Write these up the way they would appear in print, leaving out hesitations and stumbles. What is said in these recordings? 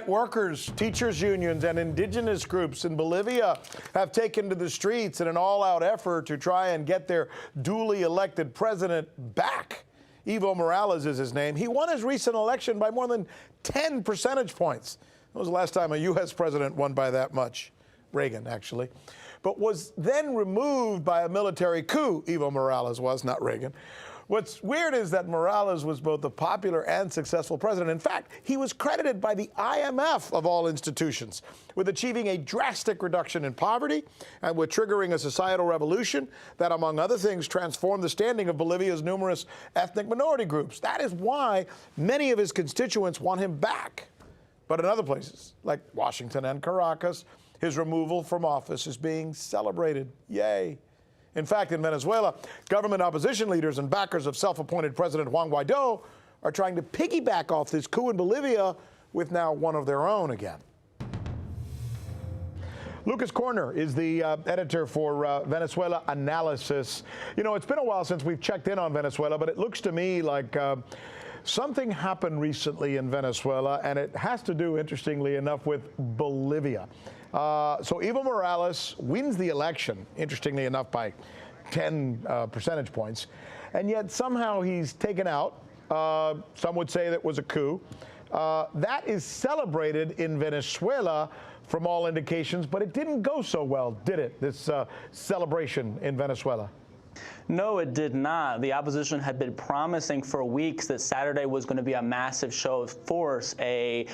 Workers, teachers unions, and indigenous groups in Bolivia have taken to the streets in an all-out effort to try and get their duly elected president back. Evo Morales is his name. He won his recent election by more than 10 percentage points. That was the last time a U.S. president won by that much. Reagan, actually. But was then removed by a military coup. Evo Morales was, not Reagan. What's weird is that Morales was both a popular and successful president. In fact, he was credited by the IMF, of all institutions, with achieving a drastic reduction in poverty and with triggering a societal revolution that, among other things, transformed the standing of Bolivia's numerous ethnic minority groups. That is why many of his constituents want him back. But in other places, like Washington and Caracas, his removal from office is being celebrated. Yay. In fact, in Venezuela, government opposition leaders and backers of self-appointed President Juan Guaido are trying to piggyback off this coup in Bolivia with now one of their own again. Lucas Koerner is the editor for Venezuela Analysis. You know, it's been a while since we've checked in on Venezuela, but it looks to me like something happened recently in Venezuela, and it has to do, interestingly enough, with Bolivia. So Evo Morales wins the election, interestingly enough, by 10 percentage points, and yet somehow he's taken out. Some would say that was a coup. That is celebrated in Venezuela from all indications, but it didn't go so well, did it, this celebration in Venezuela? No, it did not. The opposition had been promising for weeks that Saturday was going to be a massive show of force, a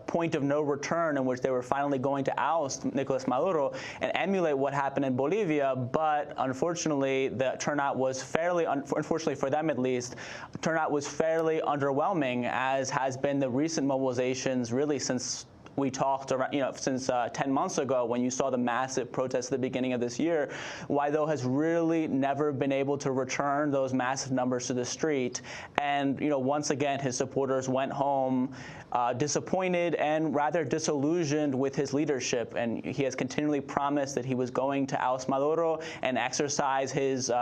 point of no return in which they were finally going to oust Nicolas Maduro and emulate what happened in Bolivia. But unfortunately, the turnout was fairly, unfortunately for them at least, turnout was fairly underwhelming, as has been the recent mobilizations really since we talked around, since 10 months ago when you saw the massive protests at the beginning of this year. Guaido has really never been able to return those massive numbers to the street. And, once again, his supporters went home disappointed and rather disillusioned with his leadership. And he has continually promised that he was going to oust Maduro and exercise his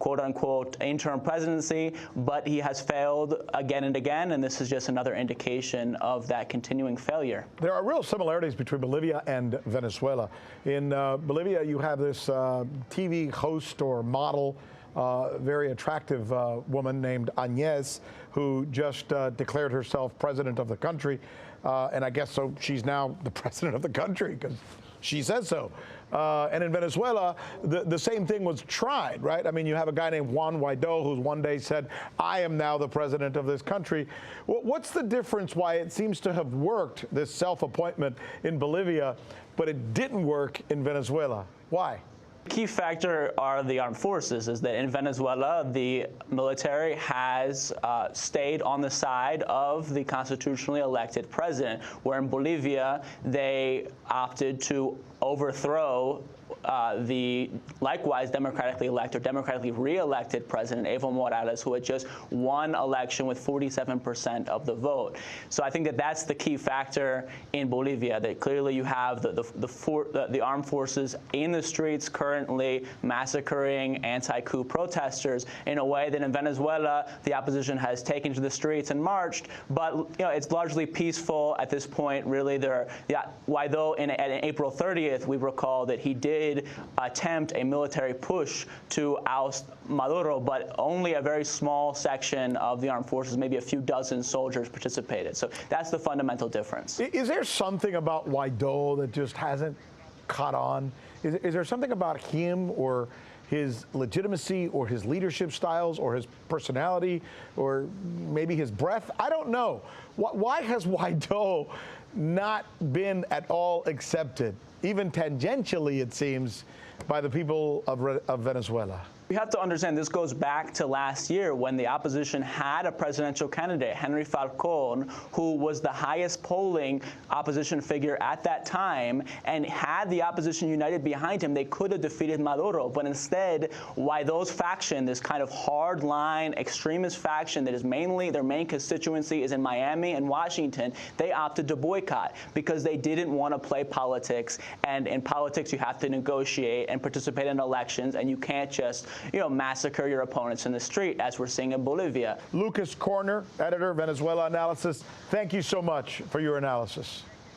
quote-unquote interim presidency, but he has failed again and again, and this is just another indication of that continuing failure. There are real similarities between Bolivia and Venezuela. In Bolivia, you have this TV host or model, very attractive woman named Añez, who just declared herself president of the country. And I guess so she's now the president of the country because she says so. And in Venezuela, the same thing was tried, right? I mean, you have a guy named Juan Guaido who one day said, I am now the president of this country. What's the difference why it seems to have worked, this self-appointment in Bolivia, but it didn't work in Venezuela? Why? The key factor are the armed forces, is that in Venezuela, the military has stayed on the side of the constitutionally elected president, where in Bolivia, they opted to overthrow the likewise democratically elected or democratically re-elected President Evo Morales, who had just won election with 47% of the vote. So I think that that's the key factor in Bolivia, that clearly you have the armed forces in the streets currently massacring anti-coup protesters in a way that in Venezuela the opposition has taken to the streets and marched, but it's largely peaceful at this point. Really, Guaido in April 30th, we recall that he did attempt a military push to oust Maduro, but only a very small section of the armed forces, maybe a few dozen soldiers, participated. So that's the fundamental difference. Is there something about Guaido that just hasn't caught on? Is there something about him or his legitimacy or his leadership styles or his personality or maybe his breath? I don't know. Why has Guaido not been at all accepted, even tangentially, it seems, by the people of Venezuela? We have to understand this goes back to last year when the opposition had a presidential candidate, Henry Falcón, who was the highest polling opposition figure at that time, and had the opposition united behind him, they could have defeated Maduro. But instead, Guaido's faction, this kind of hard-line extremist faction that is mainly, their main constituency is in Miami and Washington, they opted to boycott because they didn't want to play politics. And in politics, you have to negotiate and participate in elections, and you can't just massacre your opponents in the street, as we're seeing in Bolivia. Lucas Koerner, editor, Venezuela Analysis, thank you so much for your analysis.